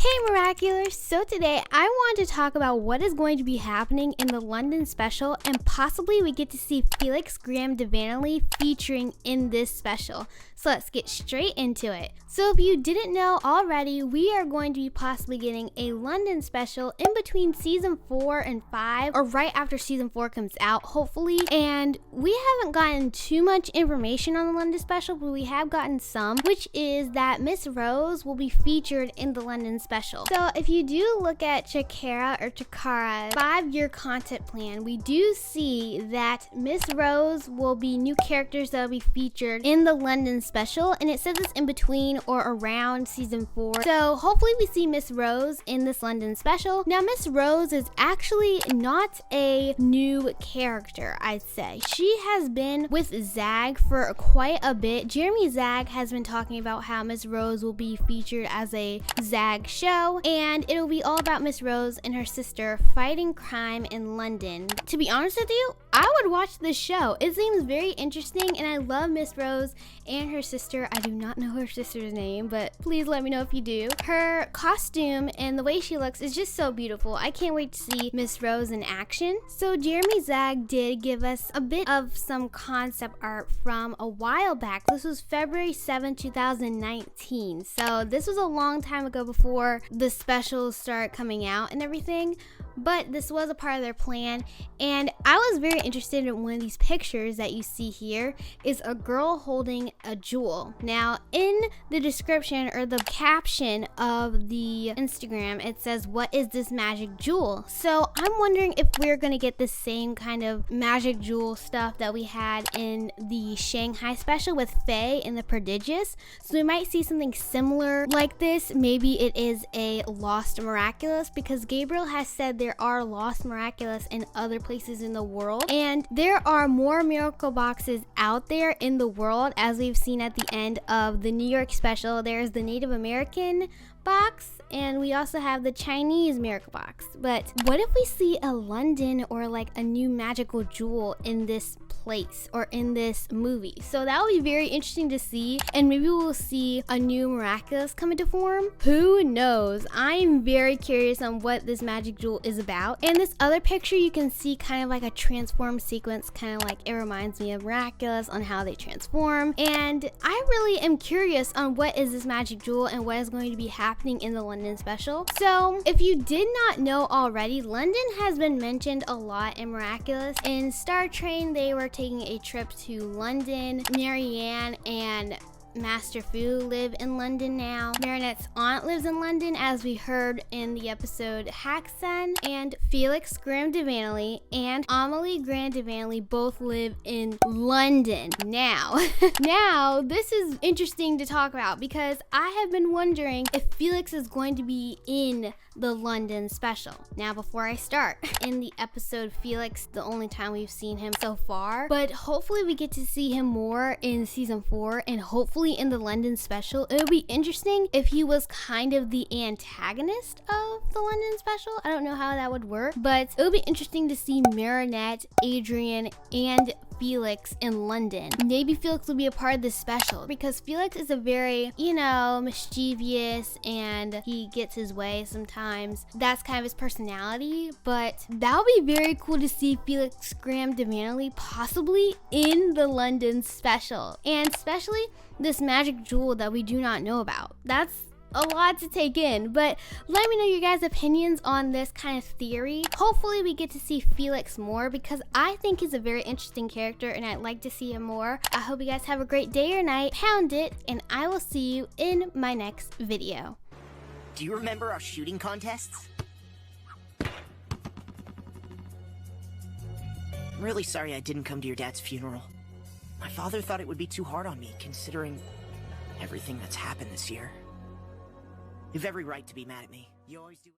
Hey Miraculers! So today I want to talk about what is going to be happening in the London special, and possibly we get to see Felix Graham Devanley featuring in this special. So let's get straight into it. So if you didn't know already, we are going to be possibly getting a London special in between season 4 and 5, or right after season 4 comes out, hopefully. And we haven't gotten too much information on the London special, but we have gotten some, which is that Miss Rose will be featured in the London special. So if you do look at Chakara's 5-year content plan, we do see that Miss Rose will be new characters that will be featured in the London special, and it says it's in between or around season 4. So hopefully we see Miss Rose in this London special. Now Miss Rose is actually not a new character, I'd say. She has been with Zag for quite a bit. Jeremy Zag has been talking about how Miss Rose will be featured as a Zag show, and it'll be all about Miss Rose and her sister fighting crime in London. To be honest with you, I would watch this show. It seems very interesting, and I love Miss Rose and her sister. I do not know her sister's name, but please let me know if you do. Her costume and the way she looks is just so beautiful. I can't wait to see Miss Rose in action. So Jeremy Zag did give us a bit of some concept art from a while back. This was February 7, 2019. So this was a long time ago before the specials start coming out and everything. But this was a part of their plan, and I was very interested in one of these pictures that you see here is a girl holding a jewel. Now in the description or the caption of the Instagram, it says, "What is this magic jewel?" So I'm wondering if we're gonna get the same kind of magic jewel stuff that we had in the Shanghai special with Faye and the Prodigious. So we might see something similar like this. Maybe it is a Lost Miraculous, because Gabriel has said there are Lost Miraculous in other places in the world, and there are more miracle boxes out there in the world. As we've seen at the end of the New York special, there's the Native American box, and we also have the Chinese miracle box. But what if we see a London or like a new magical jewel in this place or in this movie? So that would be very interesting to see, and maybe we'll see a new Miraculous come into form. Who knows? I'm very curious on what this magic jewel is about. In this other picture, you can see kind of like a transform sequence, kind of like it reminds me of Miraculous on how they transform. And I really am curious on what is this magic jewel and what is going to be happening in the London special. So if you did not know already, London has been mentioned a lot in Miraculous. In Star Train, they were taking a trip to London. Marianne and Master Fu live in London now. Marinette's aunt lives in London, as we heard in the episode Hackson. And Felix Graham Devanley and Amelie Graham Devanley both live in London now. Now, this is interesting to talk about because I have been wondering if Felix is going to be in the London special. Now, before I start, in the episode Felix, the only time we've seen him so far, but hopefully we get to see him more in season 4 and hopefully in the London special. It would be interesting if he was kind of the antagonist of the London special. I don't know how that would work, but it would be interesting to see Marinette, Adrien, and Felix in London. Maybe Felix will be a part of this special because Felix is a very, mischievous, and he gets his way sometimes. That's kind of his personality, but that would be very cool to see Felix Graham Devanley possibly in the London special, and especially this magic jewel that we do not know about. That's a lot to take in, but let me know your guys' opinions on this kind of theory. Hopefully we get to see Felix more because I think he's a very interesting character and I'd like to see him more. I hope you guys have a great day or night. Pound it, and I will see you in my next video. Do you remember our shooting contests? I'm really sorry I didn't come to your dad's funeral. My father thought it would be too hard on me, considering everything that's happened this year. You have every right to be mad at me. You always do.